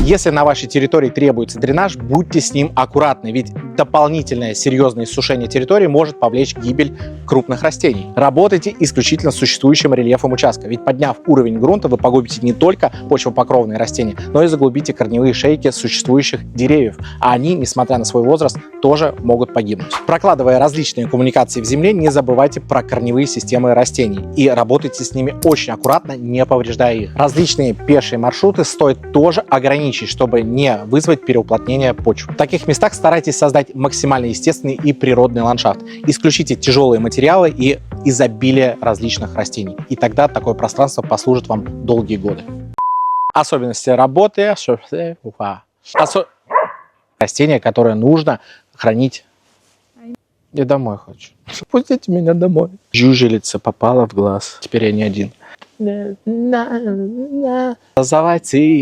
Если на вашей территории требуется дренаж, будьте с ним аккуратны, ведь дополнительное серьезное иссушение территории может повлечь гибель крупных растений. Работайте исключительно с существующим рельефом участка, ведь подняв уровень грунта, вы погубите не только почвопокровные растения, но и заглубите корневые шейки существующих деревьев, а они, несмотря на свой возраст, тоже могут погибнуть. Прокладывая различные коммуникации в земле, не забывайте про корневые системы растений и работайте с ними очень аккуратно, не повреждая их. Различные пешие маршруты стоит тоже ограничить, чтобы не вызвать переуплотнение почв. В таких местах старайтесь создать максимально естественный и природный ландшафт. Исключите тяжелые материалы и изобилие различных растений. И тогда такое пространство послужит вам долгие годы. Особенности работы. Растения, которые нужно хранить. Я домой хочу. Пустите меня домой. Жужелица попала в глаз. Теперь я не один. Называйте